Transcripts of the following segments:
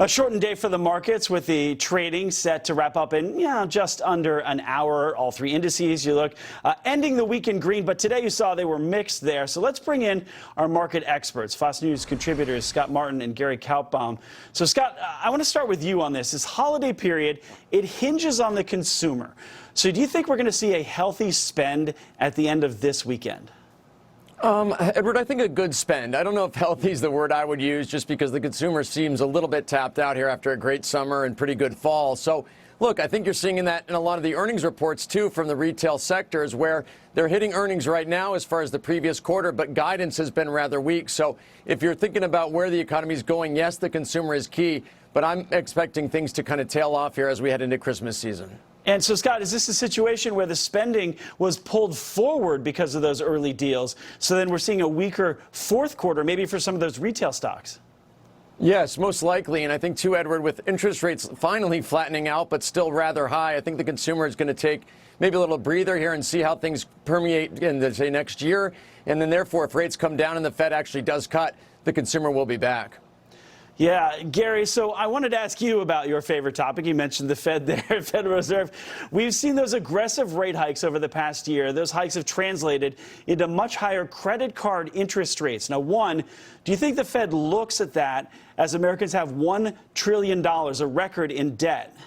A shortened day for the markets with the trading set to wrap up in just under an hour. All three indices you look ending the week in green, but today you saw they were mixed there. So let's bring in our market experts, Fox News contributors Scott Martin and Gary Kaupbaum. So Scott, I want to start with you on this. This holiday period, it hinges on the consumer. So do you think we're going to see a healthy spend at the end of this weekend? Edward, I think a good spend. I don't know if healthy is the word I would use, just because the consumer seems a little bit tapped out here after a great summer and pretty good fall. So, look, I think you're seeing that in a lot of the earnings reports, too, from the retail sectors, where they're hitting earnings right now as far as the previous quarter, but guidance has been rather weak. So if you're thinking about where the economy is going, yes, the consumer is key, but I'm expecting things to kind of tail off here as we head into Christmas season. And so, Scott, is this a situation where the spending was pulled forward because of those early deals? So then we're seeing a weaker fourth quarter, maybe for some of those retail stocks? Yes, most likely. And I think, too, Edward, with interest rates finally flattening out, but still rather high, I think the consumer is going to take maybe a little breather here and see how things permeate in, say, next year. And then, therefore, if rates come down and the Fed actually does cut, the consumer will be back. Yeah, Gary, so I wanted to ask you about your favorite topic. You mentioned the Fed there, Federal Reserve. We've seen those aggressive rate hikes over the past year. Those hikes have translated into much higher credit card interest rates. Now, one, do you think the Fed looks at that as Americans have $1 trillion, a record in debt?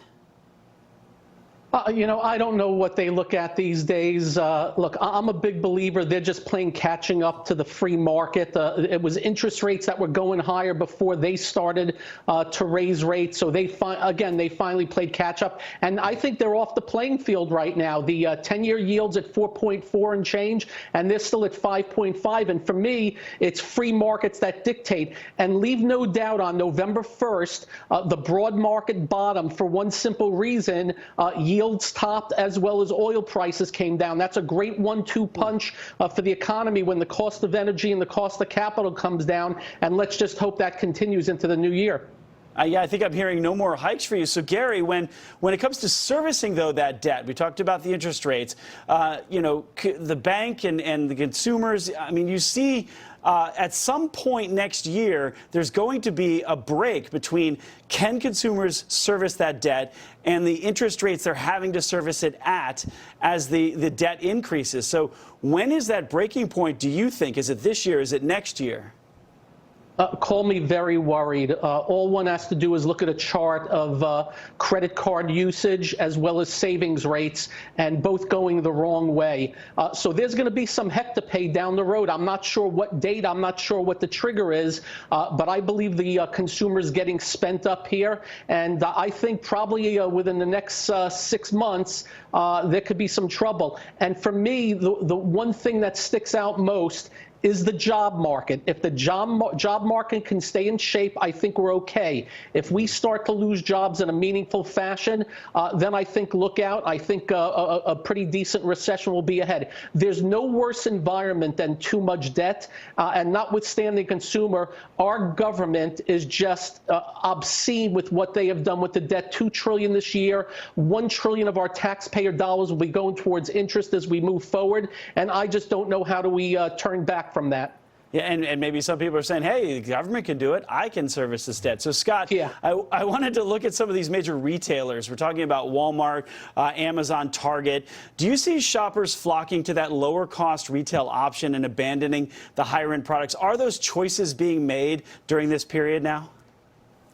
I don't know what they look at these days. Look, I'm a big believer they're just playing catching up to the free market. It was interest rates that were going higher before they started to raise rates. So they finally played catch up. And I think they're off the playing field right now. The 10-year yield's at 4.4 and change, and they're still at 5.5. And for me, it's free markets that dictate. And leave no doubt on November 1st, the broad market bottom for one simple reason, yields topped as well as oil prices came down. That's a great 1-2 punch for the economy when the cost of energy and the cost of capital comes down. And let's just hope that continues into the new year. Yeah, I think I'm hearing no more hikes for you. So, Gary, when it comes to servicing, though, that debt, we talked about the interest rates, the bank and the consumers, I mean, you see at some point next year, there's going to be a break between can consumers service that debt and the interest rates they're having to service it at as the debt increases. So when is that breaking point, do you think? Is it this year? Is it next year? Call me very worried. All one has to do is look at a chart of credit card usage as well as savings rates, and both going the wrong way. So there's going to be some heck to pay down the road. I'm not sure what date, I'm not sure what the trigger is, but I believe the consumer's getting spent up here. And I think probably within the next 6 months, there could be some trouble. And for me, the one thing that sticks out most is the job market. If the job market can stay in shape, I think we're okay. If we start to lose jobs in a meaningful fashion, then I think look out. I think a pretty decent recession will be ahead. There's no worse environment than too much debt. And notwithstanding consumer, our government is just obscene with what they have done with the debt. $2 trillion this year. $1 trillion of our taxpayer dollars will be going towards interest as we move forward. And I just don't know how do we turn back from that. Yeah, and maybe some people are saying, hey, the government can do it. I can service this debt. So, Scott, yeah. I wanted to look at some of these major retailers. We're talking about Walmart, Amazon, Target. Do you see shoppers flocking to that lower-cost retail option and abandoning the higher-end products? Are those choices being made during this period now?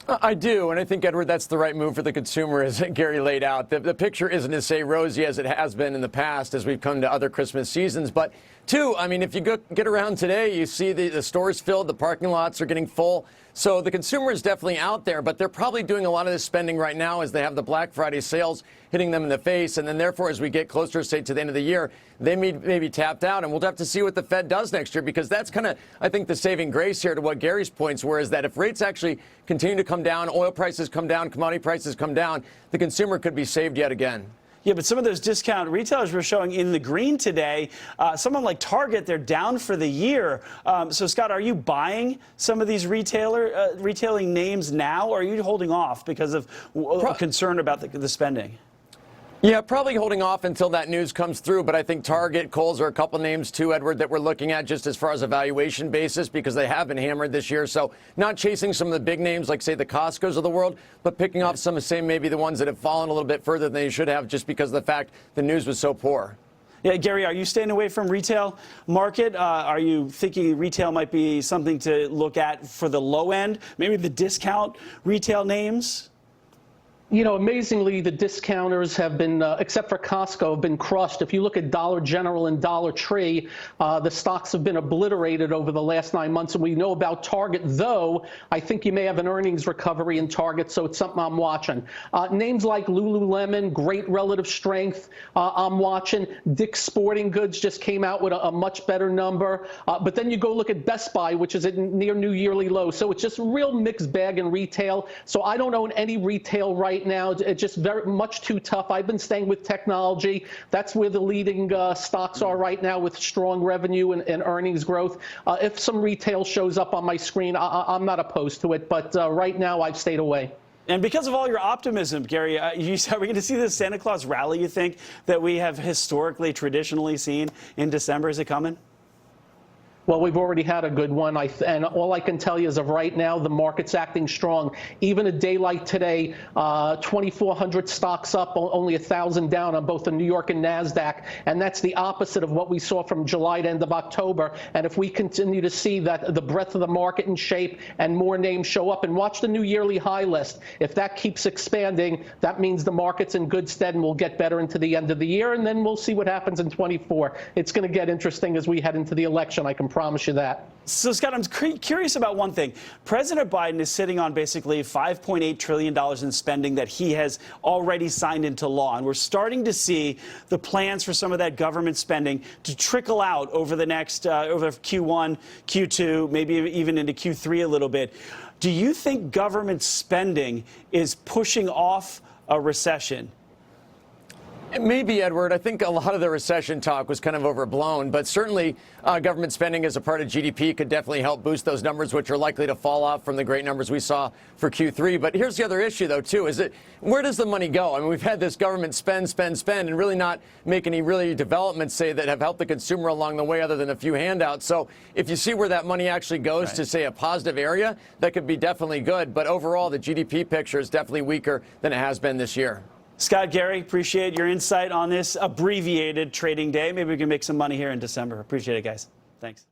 I do, and I think, Edward, that's the right move for the consumer, as Gary laid out. The picture isn't as, say, rosy as it has been in the past as we've come to other Christmas seasons. But, two, I mean, if you get around today, you see the stores filled, the parking lots are getting full. So the consumer is definitely out there, but they're probably doing a lot of this spending right now as they have the Black Friday sales hitting them in the face. And then, therefore, as we get closer, say, to the end of the year, they may be tapped out. And we'll have to see what the Fed does next year, because that's kind of, I think, the saving grace here to what Gary's points were, is that if rates actually continue to come down, oil prices come down, commodity prices come down, the consumer could be saved yet again. Yeah, but some of those discount retailers were showing in the green today. Someone like Target, they're down for the year. So, Scott, are you buying some of these retailing names now, or are you holding off because of concern about the spending? Yeah, probably holding off until that news comes through. But I think Target, Kohl's are a couple names too, Edward, that we're looking at just as far as a valuation basis because they have been hammered this year. So not chasing some of the big names like, say, the Costco's of the world, but picking off some of, say, maybe the ones that have fallen a little bit further than they should have just because of the fact the news was so poor. Yeah, Gary, are you staying away from retail market? Are you thinking retail might be something to look at for the low end, maybe the discount retail names? You know, amazingly, the discounters have been, except for Costco, have been crushed. If you look at Dollar General and Dollar Tree, the stocks have been obliterated over the last 9 months. And we know about Target, though. I think you may have an earnings recovery in Target, so it's something I'm watching. Names like Lululemon, great relative strength, I'm watching. Dick's Sporting Goods just came out with a much better number. But then you go look at Best Buy, which is at near new yearly low. So it's just a real mixed bag in retail. So I don't own any retail right now. It's just very much too tough. I've been staying with technology. That's where the leading stocks are right now with strong revenue and earnings growth. If some retail shows up on my screen, I'm not opposed to it. But right now, I've stayed away. And because of all your optimism, Gary, are we going to see the Santa Claus rally, you think, that we have historically, traditionally seen in December? Is it coming? Well, we've already had a good one, and all I can tell you is of right now, the market's acting strong. Even a day like today, 2,400 stocks up, only 1,000 down on both the New York and NASDAQ, and that's the opposite of what we saw from July to end of October. And if we continue to see that the breadth of the market in shape and more names show up, and watch the new yearly high list, if that keeps expanding, that means the market's in good stead and we'll get better into the end of the year, and then we'll see what happens in 24. It's going to get interesting as we head into the election, I can promise you that. So, Scott, I'm curious about one thing. President Biden is sitting on basically $5.8 trillion in spending that he has already signed into law. And we're starting to see the plans for some of that government spending to trickle out over the next, over Q1, Q2, maybe even into Q3 a little bit. Do you think government spending is pushing off a recession? Maybe, Edward. I think a lot of the recession talk was kind of overblown, but certainly government spending as a part of GDP could definitely help boost those numbers, which are likely to fall off from the great numbers we saw for Q3. But here's the other issue, though, too, is that where does the money go? I mean, we've had this government spend, and really not make any really developments, say, that have helped the consumer along the way other than a few handouts. So if you see where that money actually goes to, say, a positive area, that could be definitely good. But overall, the GDP picture is definitely weaker than it has been this year. Scott, Gary, appreciate your insight on this abbreviated trading day. Maybe we can make some money here in December. Appreciate it, guys. Thanks.